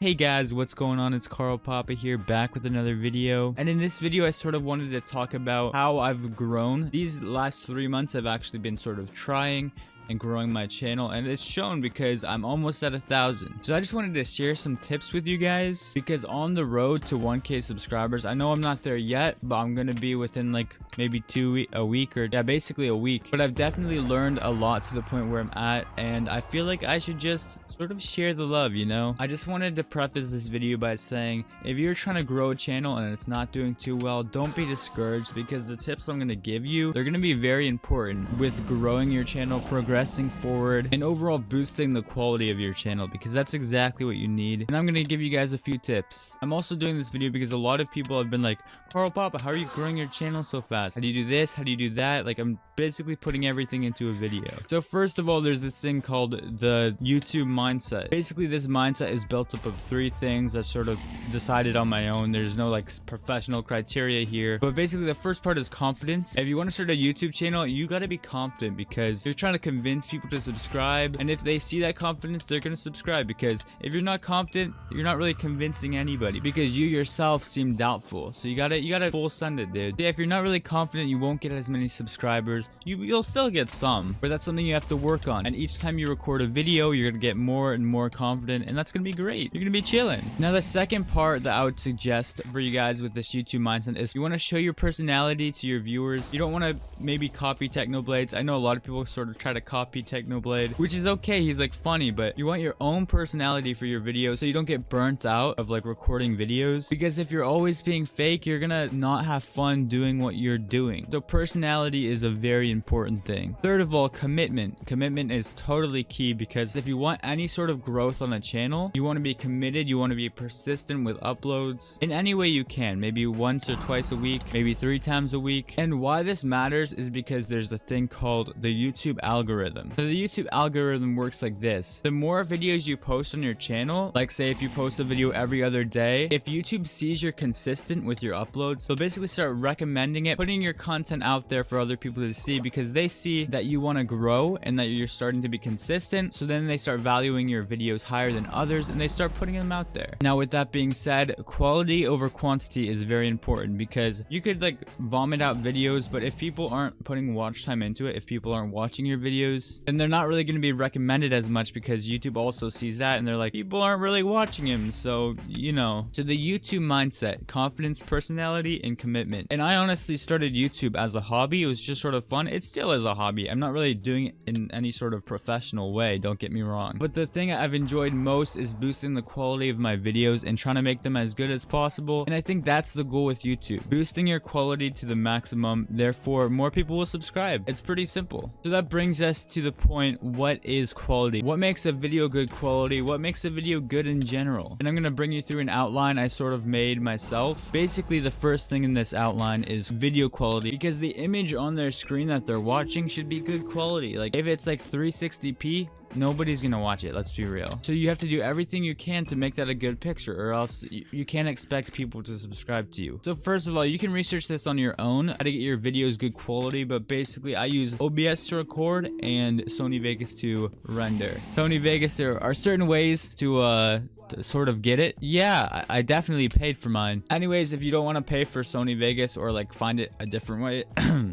Hey guys, what's going on? It's Carl Papa here, back with another video. And in this video I sort of wanted to talk about how I've grown. These last 3 months I've actually been sort of trying and growing my channel, and it's shown because I'm almost at 1,000. So I just wanted to share some tips with you guys, because on the road to 1K subscribers, I know I'm not there yet, but I'm gonna be within like maybe a week, or basically a week. But I've definitely learned a lot to the point where I'm at, and I feel like I should just sort of share the love, you know? I just wanted to preface this video by saying, if you're trying to grow a channel and it's not doing too well, don't be discouraged, because the tips I'm gonna give you, they're gonna be very important with growing your channel, progressing forward, and overall boosting the quality of your channel, because that's exactly what you need. And I'm gonna give you guys a few tips. I'm also doing this video because a lot of people have been like, Carl Papa, how are you growing your channel so fast? How do you do this? How do you do that? Like, I'm basically putting everything into a video. So first of all, there's this thing called the YouTube mindset. Basically, this mindset is built up of 3 things I've sort of decided on my own. There's no like professional criteria here, but basically the first part is confidence. If you want to start a YouTube channel, you got to be confident, because you're trying to convince people to subscribe, and if they see that confidence, they're going to subscribe. Because if you're not confident, you're not really convincing anybody, because you yourself seem doubtful. So you gotta full send it, dude. Yeah, if you're not really confident, you won't get as many subscribers. You'll still get some, but that's something you have to work on. And each time you record a video, you're gonna get more and more confident, and that's gonna be great. You're gonna be chilling. Now, the second part that I would suggest for you guys with this YouTube mindset is you want to show your personality to your viewers. You don't want to maybe copy Technoblades. I know a lot of people sort of try to copy Technoblade, which is okay. He's like funny, but you want your own personality for your videos, so you don't get burnt out of like recording videos. Because if you're always being fake, you're gonna not have fun doing what you're doing. So personality is a very important thing. Third of all, commitment. Commitment is totally key, because if you want any sort of growth on a channel, you want to be committed. You want to be persistent with uploads in any way you can. Maybe once or twice a week, maybe 3 times a week. And why this matters is because there's a thing called the YouTube algorithm. So the YouTube algorithm works like this. The more videos you post on your channel, like say if you post a video every other day, if YouTube sees you're consistent with your uploads, they'll basically start recommending it, putting your content out there for other people to see, because they see that you want to grow and that you're starting to be consistent. So then they start valuing your videos higher than others, and they start putting them out there. Now, with that being said, quality over quantity is very important, because you could like vomit out videos, but if people aren't putting watch time into it, if people aren't watching your videos, then they're not really going to be recommended as much, because YouTube also sees that and they're like, people aren't really watching him. So, you know, so the YouTube mindset, confidence, personality, and commitment. And I honestly started YouTube as a hobby. It was just sort of fun. It still is a hobby. I'm not really doing it in any sort of professional way, don't get me wrong. But the thing I've enjoyed most is boosting the quality of my videos and trying to make them as good as possible. And I think that's the goal with YouTube, boosting your quality to the maximum, therefore more people will subscribe. It's pretty simple. So that brings us to the point, what is quality? What makes a video good quality? What makes a video good in general? And I'm going to bring you through an outline I sort of made myself. Basically, the first thing in this outline is video quality, because the image on their screen that they're watching should be good quality. Like if it's like 360p, nobody's gonna watch it, let's be real. So you have to do everything you can to make that a good picture, or else you can't expect people to subscribe to you. So first of all, you can research this on your own, how to get your videos good quality, but basically I use OBS to record and Sony Vegas to render. Sony Vegas, there are certain ways to sort of get it. Yeah, I definitely paid for mine. Anyways, if you don't want to pay for Sony Vegas, or like find it a different way,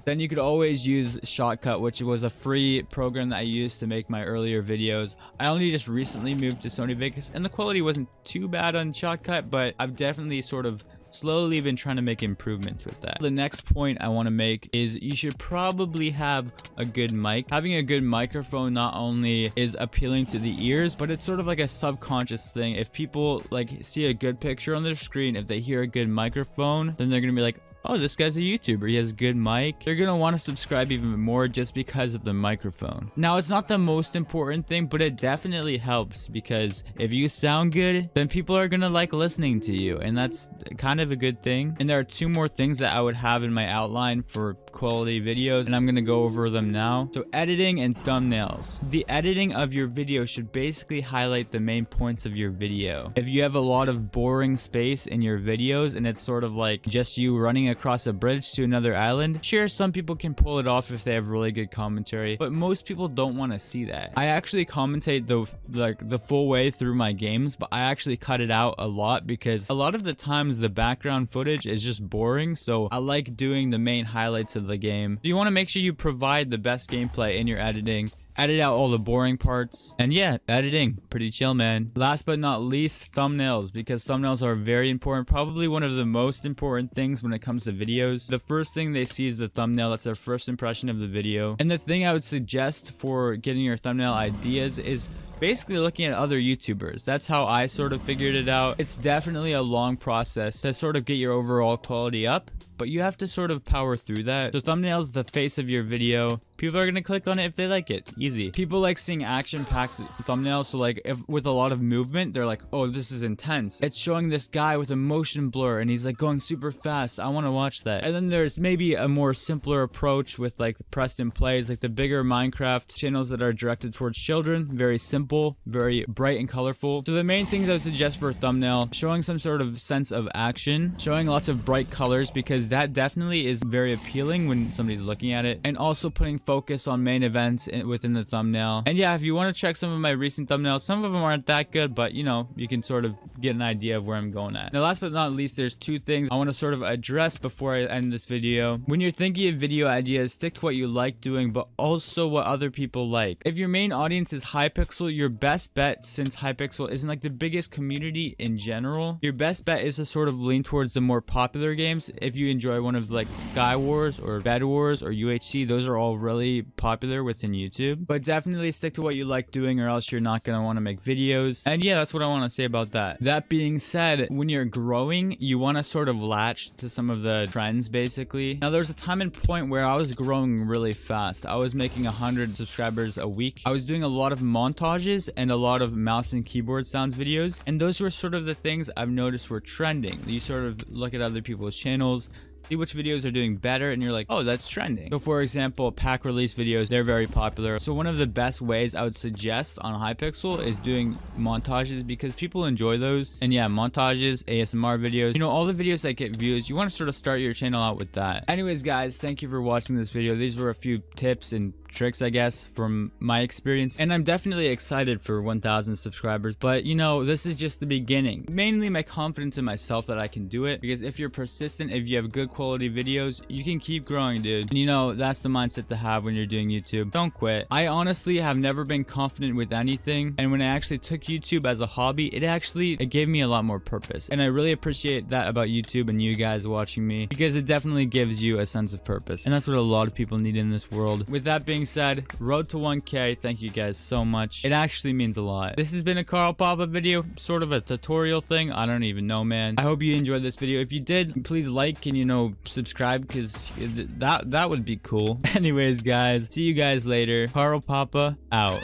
then you could always use Shotcut, which was a free program that I used to make my earlier videos. I only just recently moved to Sony Vegas, and the quality wasn't too bad on Shotcut, but I've definitely sort of slowly been trying to make improvements with that. The next point I want to make is you should probably have a good mic. Having a good microphone not only is appealing to the ears, but it's sort of like a subconscious thing. If people like see a good picture on their screen, if they hear a good microphone, then they're gonna be like, oh, this guy's a YouTuber, he has a good mic. They're gonna want to subscribe even more just because of the microphone. Now, it's not the most important thing, but it definitely helps, because if you sound good, then people are gonna like listening to you, and that's kind of a good thing. And there are 2 more things that I would have in my outline for quality videos, and I'm gonna go over them now. So editing and thumbnails. The editing of your video should basically highlight the main points of your video. If you have a lot of boring space in your videos and it's sort of like just you running across a bridge to another island. Sure, some people can pull it off if they have really good commentary, but most people don't want to see that. I actually commentate the full way through my games, but I actually cut it out a lot because a lot of the times the background footage is just boring, so I like doing the main highlights of the game. So you want to make sure you provide the best gameplay in your editing. Edit out all the boring parts. And yeah, editing, pretty chill, man. Last but not least, thumbnails, because thumbnails are very important. Probably one of the most important things when it comes to videos. The first thing they see is the thumbnail. That's their first impression of the video. And the thing I would suggest for getting your thumbnail ideas is basically looking at other YouTubers. That's how I sort of figured it out. It's definitely a long process to sort of get your overall quality up, but you have to sort of power through that. So thumbnail's the face of your video. People are gonna click on it if they like it. Easy. People like seeing action-packed thumbnails, so like if with a lot of movement, they're like, oh, this is intense. It's showing this guy with a motion blur and he's like going super fast. I want to watch that. And then there's maybe a more simpler approach with like the Preston plays, like the bigger Minecraft channels that are directed towards children. Very simple, very bright and colorful. So the main things I would suggest for a thumbnail, showing some sort of sense of action, showing lots of bright colors, because that definitely is very appealing when somebody's looking at it, and also putting focus on main events within the thumbnail. And yeah, if you want to check some of my recent thumbnails, some of them aren't that good, but you know, you can sort of get an idea of where I'm going at. Now, last but not least, there's two things I want to sort of address before I end this video. When you're thinking of video ideas, stick to what you like doing, but also what other people like. If your main audience is Hypixel, your best bet, since Hypixel isn't like the biggest community in general, your best bet is to sort of lean towards the more popular games. If you enjoy one of like Skywars or Bedwars or UHC, those are all really popular within YouTube. But definitely stick to what you like doing, or else you're not going to want to make videos. And yeah, that's what I want to say about that. That being said, when you're growing, you want to sort of latch to some of the trends, basically. Now, there's a time and point where I was growing really fast. I was making 100 subscribers a week. I was doing a lot of montages and a lot of mouse and keyboard sounds videos, and those were sort of the things I've noticed were trending. You sort of look at other people's channels, see which videos are doing better, and you're like, oh, that's trending. So for example, pack release videos, they're very popular. So one of the best ways I would suggest on Hypixel is doing montages, because people enjoy those. And yeah, montages, ASMR videos, you know, all the videos that get views, you want to sort of start your channel out with that. Anyways, guys, thank you for watching this video. These were a few tips and tricks, I guess, from my experience, and I'm definitely excited for 1,000 subscribers, but you know, this is just the beginning. Mainly my confidence in myself that I can do it, because if you're persistent, if you have good quality videos, you can keep growing, dude. And you know, that's the mindset to have when you're doing YouTube. Don't quit. I honestly have never been confident with anything, and when I actually took YouTube as a hobby, it gave me a lot more purpose, and I really appreciate that about YouTube and you guys watching me, because it definitely gives you a sense of purpose, and that's what a lot of people need in this world. With that being said, road to 1K. Thank you guys so much. It actually means a lot. This has been a Carl Papa video, sort of a tutorial thing. I don't even know, man. I hope you enjoyed this video. If you did, please like and, you know, subscribe, because that would be cool. Anyways, guys, see you guys later. Carl Papa out.